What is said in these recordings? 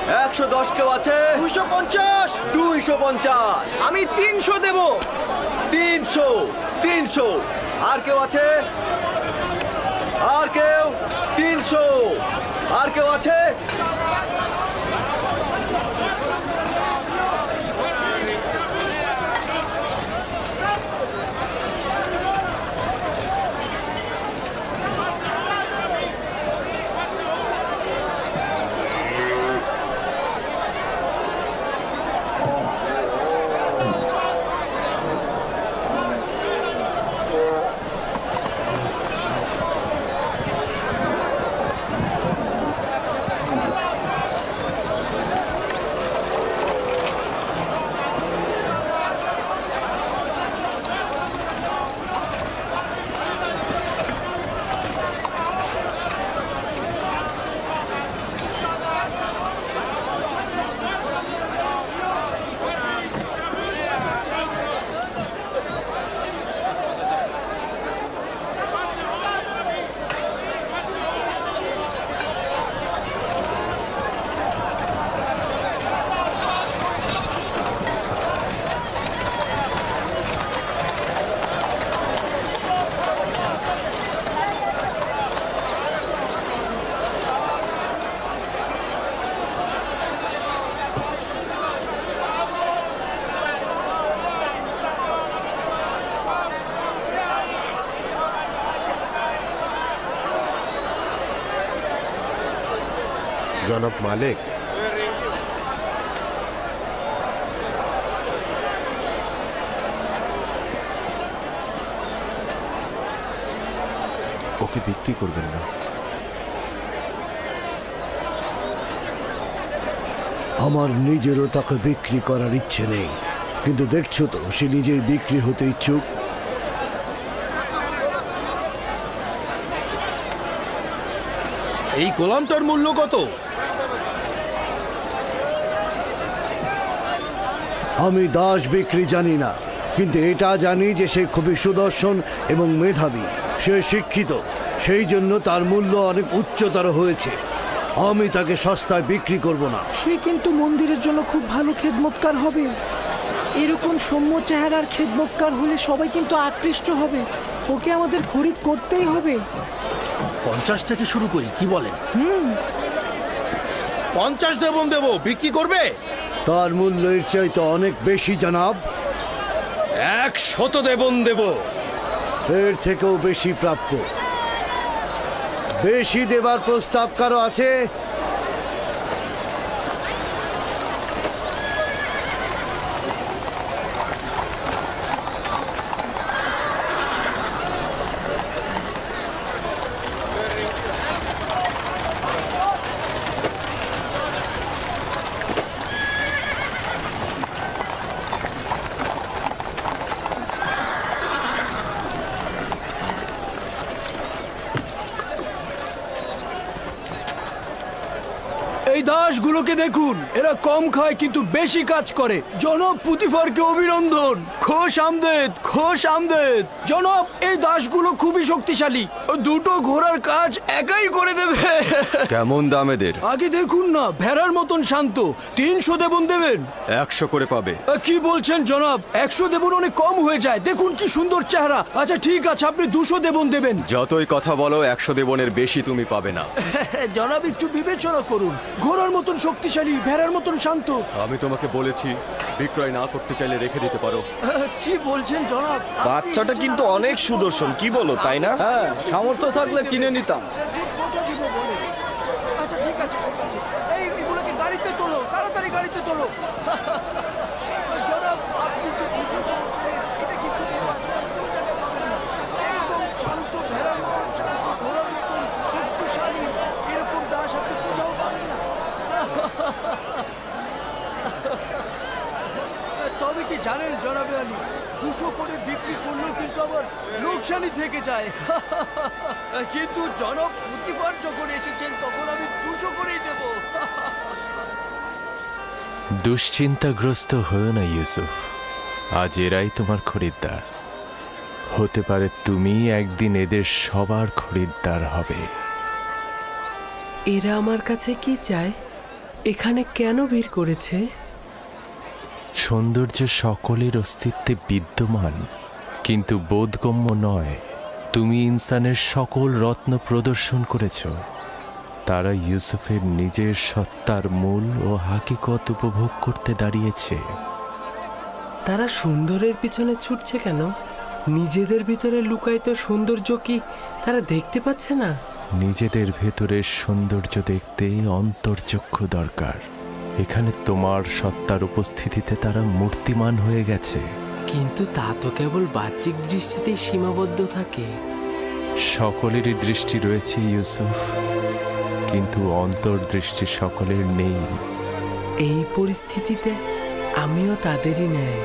110 কেউ আছে? 250। 250। আমি 300 দেব। 300। 300। আর কেউ আছে? আর কেউ? 300। আর কেউ আছে? জনাব মালিক, ওকে বিক্রি করবেন না। আমার নিজেরও তাকে বিক্রি করার ইচ্ছে নেই, কিন্তু দেখছো তো সে নিজেই বিক্রি হতে ইচ্ছুক। এই গোলামটার মূল্য কত? আমি দাস বিক্রি জানি না, কিন্তু এটা জানি যে সে খুবই সুদর্শন এবং মেধাবী। সে শিক্ষিত, সেই জন্য তার মূল্য অনেক উচ্চতর হয়েছে। আমি তাকে সস্তায় বিক্রি করব না। সে কিন্তু মন্দিরের জন্য খুব ভালো খেদমতকার হবে। এরকম সৌম্য চেহারার খেদমতকার হলে সবাই কিন্তু আকৃষ্ট হবে। ওকে আমাদের খরিদ করতেই হবে। 50 থেকে শুরু করি, কি বলেন? 50 দেব, বিক্রি করবে? তার মূল্য এর চাইতে অনেক বেশি জনাব। 100 দেবন দেব। এর থেকেও বেশি প্রাপ্য। বেশি দেবার প্রস্তাব কারো আছে? এই দাসগুলোকে দেখুন, এরা কম খায় কিন্তু বেশি কাজ করে। জনাব পুতিফারকে অভিনন্দন। খোশ আমদেদ, খোশ আমদেদ। জনাব, এই দাসগুলো খুবই শক্তিশালী। দুটো ঘোড়ার কাজ একাই করে দেবে। কেমন দাম এদের? আগে দেখুন না, ভেড়ার মতন শান্ত। 300 দেবন দেবেন? 100 করে পাবে। কি বলছেন জনাব? 100 দেবন অনেক কম হয়ে যায়। দেখুন কি সুন্দর চেহারা। আচ্ছা ঠিক আছে, আপনি 200 দেবন দেবেন। যতই কথা বলো, 100 দেবনের বেশি তুমি পাবে না। জনাব একটু বিবেচনা করুন। ঘোড়ার মতন শক্তিশালী, ভেড়ার মতন শান্ত। আমি তোমাকে বলেছি বিক্রয় না করতে চাইলে রেখে দিতে পারো। কি বলছেন জনাব? বাচ্চাটা কিন্তু অনেক সুদর্শন, কি বলো, তাই না? হ্যাঁ, সামর্থ্য থাকলে কিনে নিতাম। আচ্ছা ঠিক আছে, ঠিক আছে। এগুলোকে গাড়িতে তোলো, তাড়াতাড়ি গাড়িতে তোলো। জনাব, আপনি যে 200 করবেন, এটা কিন্তু এই বাচ্চাটার কোনো জায়গায় পাবেন না। একদম শান্ত, ভেড়ার মতন শান্ত, ঘোড়ার মতন শক্তিশালী। এরকম দাস আপনি কোথাও পাবেন না। তবে কি জানেন জনাবে আলী, 200 করে বিক্রি করলেও কিন্তু আবার লোকসানি থেকে যায়। কিন্তু জনাব পুতিফার যখন এসেছেন তখন আমি 200 করেই দেব। দুশ্চিন্তাগ্রস্ত হয়েও না ইউসুফ, আজ এরাই তোমার খরিদ্দার। হতে পারে তুমি একদিন এদের সবার খরিদ্দার হবে। এরা আমার কাছে কি চায়? এখানে কেন ভিড় করেছে? সৌন্দর্য সকলের অস্তিত্বে বিদ্যমান, কিন্তু বোধগম্য নয়। তুমি ইনসানের সকল রত্ন প্রদর্শন করেছ। তারা ইউসুফের নিজের সত্তার মূল ও হাকিকত উপভোগ করতে দাঁড়িয়েছে। তারা সুন্দরের পিছনে ছুটছে কেন? নিজেদের ভিতরে লুকায়িত সৌন্দর্য কি তারা দেখতে পাচ্ছে না? নিজেদের ভেতরের সৌন্দর্য দেখতে অন্তর্চক্ষু দরকার। এখানে তোমার সত্তার উপস্থিতিতে তারা মূর্তিমান হয়ে গেছে। কিন্তু তা তো কেবল বাহ্যিক দৃষ্টিতেই সীমাবদ্ধ থাকে। সকলেরই দৃষ্টি রয়েছে ইউসুফ, কিন্তু অন্তর্দৃষ্টি সকলের নেই। এই পরিস্থিতিতে আমিও তাদেরই ন্যায়।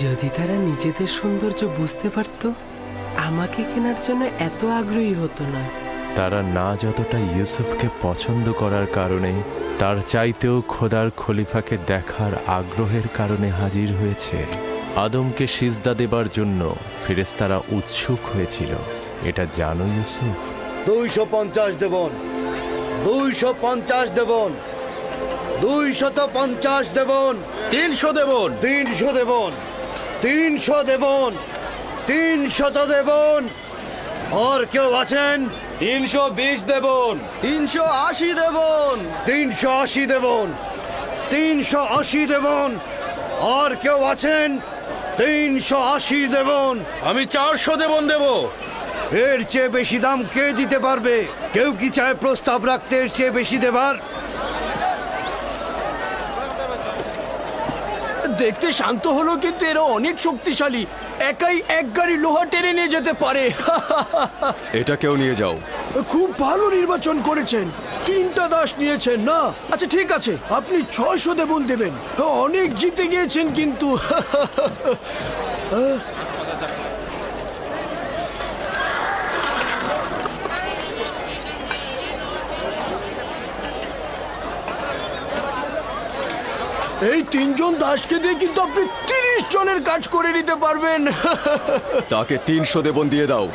যদি তারা নিজেদের সৌন্দর্য বুঝতে পারত, আমাকে কেনার জন্য এত আগ্রহী হতো না। তারা না যতটা ইউসুফকে পছন্দ করার কারণে, তার চাইতেও খোদার খলিফাকে দেখার আগ্রহের কারণে হাজির হয়েছে। আদমকে সিজদা দেবার জন্য ফেরেশতারা উৎসুক হয়েছিল। এটা জানো ইউসুফ? 250 দেবন, 250 দেবন, 250 দেবন, 300 দেবন। 300 দেবন, 300 দেবন, 300 দেবন। আর কেউ আছেন? 320 দেবন, 380 দেবন, 380 দেবন, 380 দেবন। আর কেউ আছেন? 380 দেবন। আমি 400 দেবন দেব। এর চেয়ে বেশি দাম কে দিতে পারবে? কেউ কি চায় প্রস্তাব রাখতে এর চেয়ে বেশি দেবার? দেখতে শান্ত হলো, কিন্তু এরা অনেক শক্তিশালী। একাই এক গাড়ি লোহা টেনে নিয়ে যেতে পারে। এটাকেও নিয়ে যাও। খুব ভালো নির্বাচন করেছেন। 3টা দাস নিয়েছেন না? আচ্ছা ঠিক আছে, আপনি 600 দেবন দেবেন। অনেক জিতে গিয়েছেন কিন্তু। এই 3 জন দাসকে দিয়ে কিন্তু আপনি 30 জনের কাজ করে নিতে পারবেন। তাকে 300 দেবন দিয়ে দাও।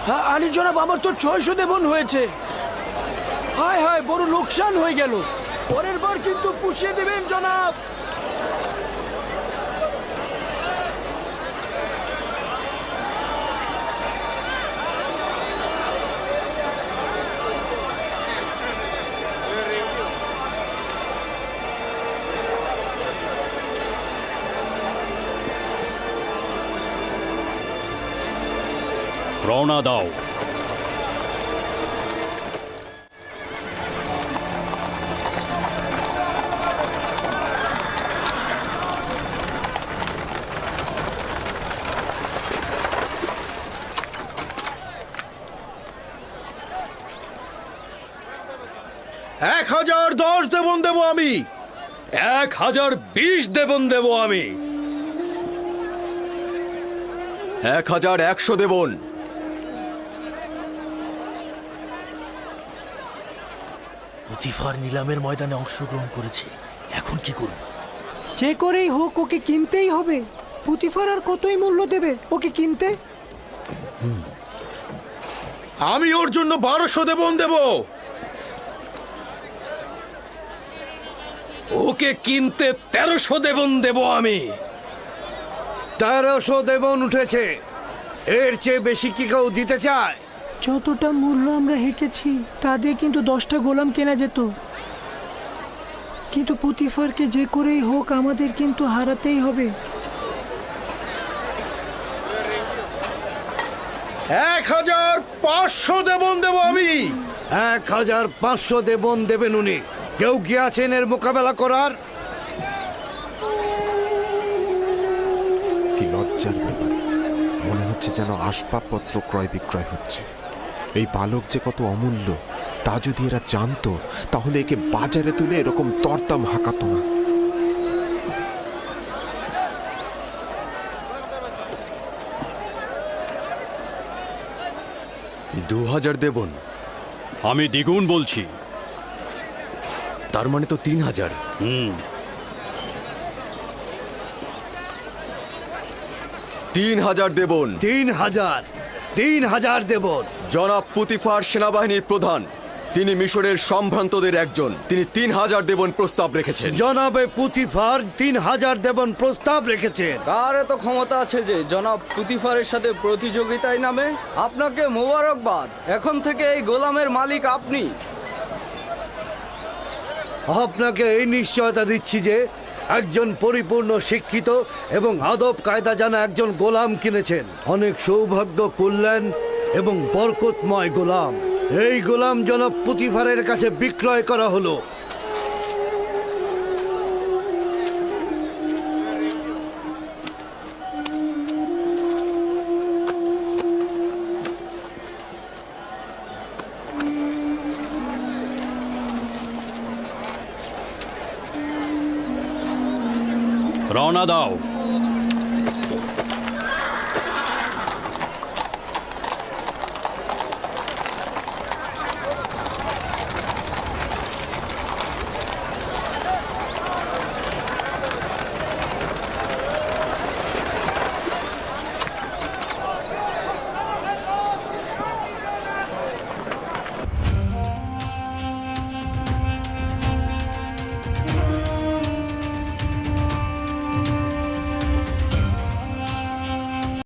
হ্যাঁ আলী জনাব, আমার তো 600 দেবন হয়েছে। হায় হায়, বড় লোকসান হয়ে গেল। পরের বার কিন্তু পুষিয়ে দেবেন জনাব। রওনা দাও। এক 1010 দেবন দেব আমি। 1020 দেবন দেব আমি। 1100 দেবন। পুতিফার নিলামের ময়দানে অংশগ্রহণ করেছে, এখন কি করব? যে করেই হোক ওকে কিনতেই হবে। পুতিফার আর কতই মূল্য দেবে ওকে কিনতে? আমি ওর জন্য 1200 দেবন দেব। ওকে কিনতে 1300 দেবন দেব আমি। 1300 দেবন উঠেছে। এর চেয়ে বেশি কি কেউ দিতে চায়? যতটা মূল্য আমরা হেঁকেছি তা দিয়ে কিন্তু 10টা গোলাম কেনা যেত। কিন্তু পুতিফারকে যে করেই হোক আমাদের কিন্তু হারাতেই হবে। 1500 দেবন দেব আমি। 1500 দেবন দেবেন উনি। কেউ কি আছেন এর মোকাবেলা করার? কি লজ্জার ব্যাপার! মনে হচ্ছে যেন আসবাবপত্র ক্রয় বিক্রয় হচ্ছে। এই বালক যে কত অমূল্য তা যদি এরা জানতো, তাহলে একে বাজারে তুলে এরকম দরদাম হাঁকাতো না। 2000 দেবন। আমি দ্বিগুণ বলছি। তার মানে তো 3000। 3000 দেবন। 3000 দেবন। জনাব পুতিফার সেনাবাহিনীর প্রধান, তিনি মিশরের সম্ভ্রান্তদের একজন। তিনি 3000 দেবন প্রস্তাব রেখেছেন। জনাবে পুতিফার 3000 দেবন প্রস্তাব রেখেছেন। কার এত ক্ষমতা আছে যে জনাব পুতিফারের সাথে প্রতিযোগিতায় নামে? আপনাকে মোবারকবাদ, এখন থেকে এই গোলামের মালিক আপনি। আপনাকে এই নিশ্চয়তা দিচ্ছি যে একজন পরিপূর্ণ শিক্ষিত এবং আদব কায়দা জানা একজন গোলাম কিনেছেন। অনেক সৌভাগ্য, কল্যাণ এবং বরকতময় গোলাম। এই গোলাম জনাব পুতিফারের কাছে বিক্রয় করা হলো। রওনা দাও।